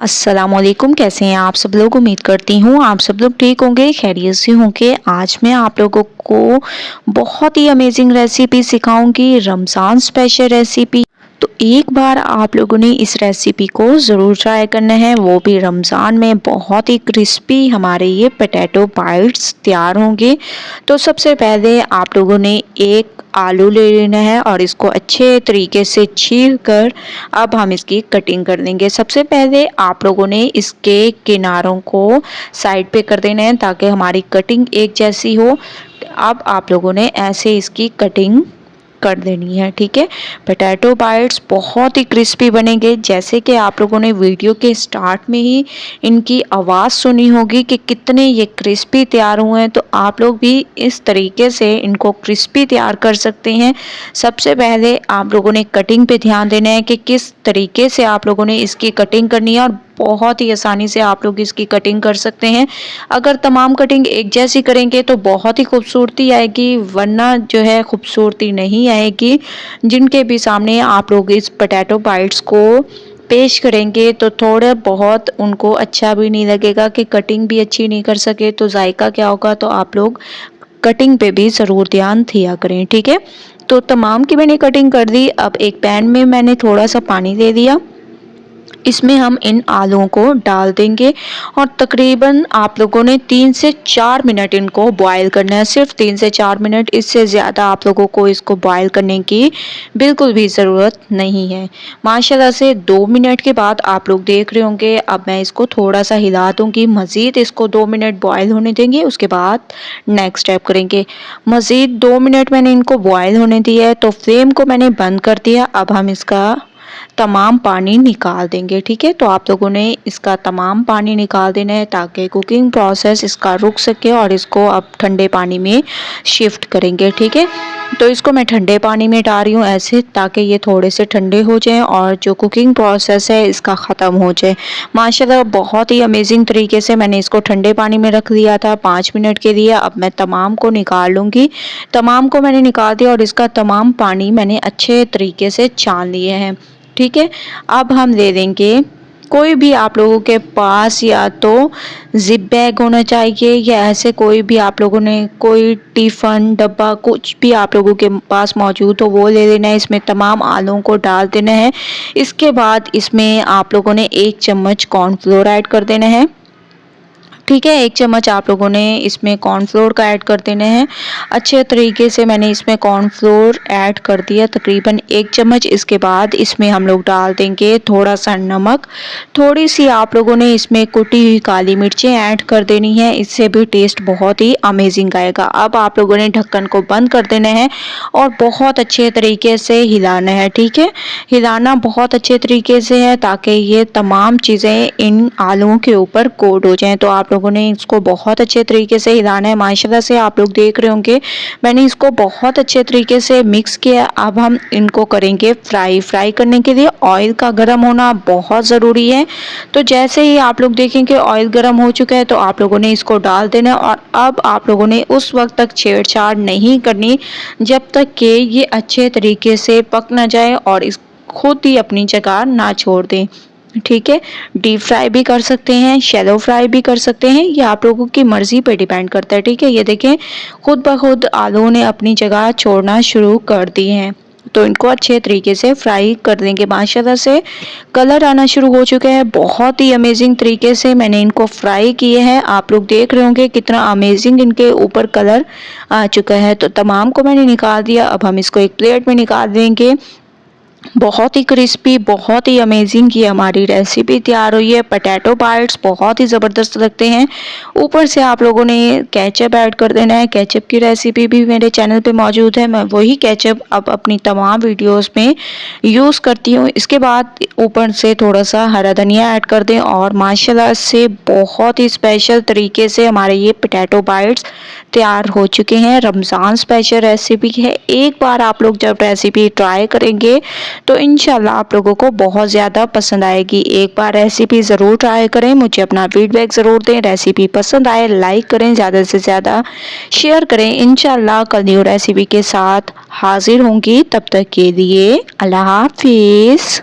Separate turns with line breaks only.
अस्सलामुअलैकुम, कैसे हैं आप सब लोग। उम्मीद करती हूँ आप सब लोग ठीक होंगे, खैरियत से होंगे। आज मैं आप लोगों को बहुत ही अमेजिंग रेसिपी सिखाऊंगी, रमज़ान स्पेशल रेसिपी। तो एक बार आप लोगों ने इस रेसिपी को ज़रूर ट्राई करना है, वो भी रमज़ान में। बहुत ही क्रिस्पी हमारे ये पोटैटो बाइट्स तैयार होंगे। तो सबसे पहले आप लोगों ने एक आलू ले लेना है और इसको अच्छे तरीके से छील कर अब हम इसकी कटिंग कर देंगे। सबसे पहले आप लोगों ने इसके किनारों को साइड पे कर देना है ताकि हमारी कटिंग एक जैसी हो। अब आप लोगों ने ऐसे इसकी कटिंग कर देनी है, ठीक है। पोटैटो बाइट्स बहुत ही क्रिस्पी बनेंगे। जैसे कि आप लोगों ने वीडियो के स्टार्ट में ही इनकी आवाज़ सुनी होगी कि कितने ये क्रिस्पी तैयार हुए हैं, तो आप लोग भी इस तरीके से इनको क्रिस्पी तैयार कर सकते हैं। सबसे पहले आप लोगों ने कटिंग पे ध्यान देना है कि किस तरीके से आप लोगों ने इसकी कटिंग करनी है, और बहुत ही आसानी से आप लोग इसकी कटिंग कर सकते हैं। अगर तमाम कटिंग एक जैसी करेंगे तो बहुत ही खूबसूरती आएगी, वरना जो है खूबसूरती नहीं आएगी। जिनके भी सामने आप लोग इस पोटैटो बाइट्स को पेश करेंगे तो थोड़ा बहुत उनको अच्छा भी नहीं लगेगा कि कटिंग भी अच्छी नहीं कर सके, तो जायका क्या होगा। तो आप लोग कटिंग पे भी ज़रूर ध्यान दिया करें, ठीक है। तो तमाम की मैंने कटिंग कर दी। अब एक पैन में मैंने थोड़ा सा पानी दे दिया, इसमें हम इन आलूओं को डाल देंगे और तकरीबन आप लोगों ने 3 से 4 मिनट इनको बॉईल करना है। सिर्फ 3 से 4 मिनट, इससे ज़्यादा आप लोगों को इसको बॉईल करने की बिल्कुल भी ज़रूरत नहीं है। माशाल्लाह से 2 मिनट के बाद आप लोग देख रहे होंगे, अब मैं इसको थोड़ा सा हिला दूँगी। मज़ीद इसको 2 मिनट बॉईल होने देंगे, उसके बाद नेक्स्ट स्टेप करेंगे। मज़ीद 2 मिनट मैंने इनको बॉईल होने दिया है, तो फ्लेम को मैंने बंद कर दिया। अब हम इसका तमाम पानी निकाल देंगे, ठीक है। तो आप लोगों ने इसका तमाम पानी निकाल देना है ताकि कुकिंग प्रोसेस इसका रुक सके, और इसको अब ठंडे पानी में शिफ्ट करेंगे, ठीक है। तो इसको मैं ठंडे पानी में डाल रही हूँ ऐसे, ताकि ये थोड़े से ठंडे हो जाएं और जो कुकिंग प्रोसेस है इसका ख़त्म हो जाए। माशाल्लाह बहुत ही अमेजिंग तरीके से मैंने इसको ठंडे पानी में रख दिया था 5 मिनट के लिए। अब मैं तमाम को निकाल लूँगी। तमाम को मैंने निकाल दिया और इसका तमाम पानी मैंने अच्छे तरीके से छान लिए हैं, ठीक है। अब हम दे देंगे, कोई भी आप लोगों के पास या तो जिप बैग होना चाहिए, या ऐसे कोई भी आप लोगों ने कोई टिफ़न डब्बा कुछ भी आप लोगों के पास मौजूद हो वो ले लेना है। इसमें तमाम आलूओं को डाल देना है। इसके बाद इसमें आप लोगों ने 1 चम्मच कॉर्नफ्लोर ऐड कर देना है, ठीक है। 1 चम्मच आप लोगों ने इसमें कॉर्नफ्लोर का ऐड कर देना है। अच्छे तरीके से मैंने इसमें कॉर्नफ्लोर ऐड कर दिया, तकरीबन 1 चम्मच। इसके बाद इसमें हम लोग डाल देंगे थोड़ा सा नमक, थोड़ी सी आप लोगों ने इसमें कुटी हुई काली मिर्चें ऐड कर देनी है, इससे भी टेस्ट बहुत ही अमेजिंग आएगा। अब आप लोगों ने ढक्कन को बंद कर देना है और बहुत अच्छे तरीके से हिलाना है, ठीक है। हिलाना बहुत अच्छे तरीके से है ताकि ये तमाम चीज़ें इन आलूओं के ऊपर कोट हो जाएं। तो आप लोगों ने इसको बहुत अच्छे तरीके से हिलाना है। माशाल्लाह से आप लोग देख रहे होंगे मैंने इसको बहुत अच्छे तरीके से मिक्स किया। अब हम इनको करेंगे फ्राई करने के लिए ऑयल का गर्म होना बहुत ज़रूरी है। तो जैसे ही आप लोग देखेंगे ऑयल गर्म हो चुका है तो आप लोगों ने इसको डाल देना, और अब आप लोगों ने उस वक्त तक छेड़छाड़ नहीं करनी जब तक कि ये अच्छे तरीके से पक ना जाए और इस खुद ही अपनी जगह ना छोड़ दें, ठीक है। डीप फ्राई भी कर सकते हैं, शैलो फ्राई भी कर सकते हैं, ये आप लोगों की मर्ज़ी पे डिपेंड करता है, ठीक है। ये देखें खुद ब खुद आलू ने अपनी जगह छोड़ना शुरू कर दिए हैं, तो इनको अच्छे तरीके से फ्राई कर देंगे। माशाल्लाह से कलर आना शुरू हो चुका है। बहुत ही अमेजिंग तरीके से मैंने इनको फ्राई किए हैं। आप लोग देख रहे होंगे कितना अमेजिंग इनके ऊपर कलर आ चुका है। तो तमाम को मैंने निकाल दिया। अब हम इसको एक प्लेट में निकाल देंगे। बहुत ही क्रिस्पी, बहुत ही अमेजिंग ये हमारी रेसिपी तैयार हुई है। पोटैटो बाइट्स बहुत ही ज़बरदस्त लगते हैं। ऊपर से आप लोगों ने केचप ऐड कर देना है। केचप की रेसिपी भी मेरे चैनल पे मौजूद है, मैं वही केचप अब अपनी तमाम वीडियोस में यूज़ करती हूँ। इसके बाद ऊपर से थोड़ा सा हरा धनिया ऐड कर दें, और माशाल्लाह से बहुत ही स्पेशल तरीके से हमारे ये पोटैटो बाइट्स तैयार हो चुके हैं। रमज़ान स्पेशल रेसिपी है। एक बार आप लोग जब रेसिपी ट्राई करेंगे तो इंशाल्लाह आप लोगों को बहुत ज़्यादा पसंद आएगी। एक बार रेसिपी ज़रूर ट्राई करें, मुझे अपना फीडबैक ज़रूर दें। रेसिपी पसंद आए लाइक करें, ज़्यादा से ज़्यादा शेयर करें। इंशाल्लाह कल न्यू रेसिपी के साथ हाजिर होंगी, तब तक के लिए अल्लाह हाफिज़।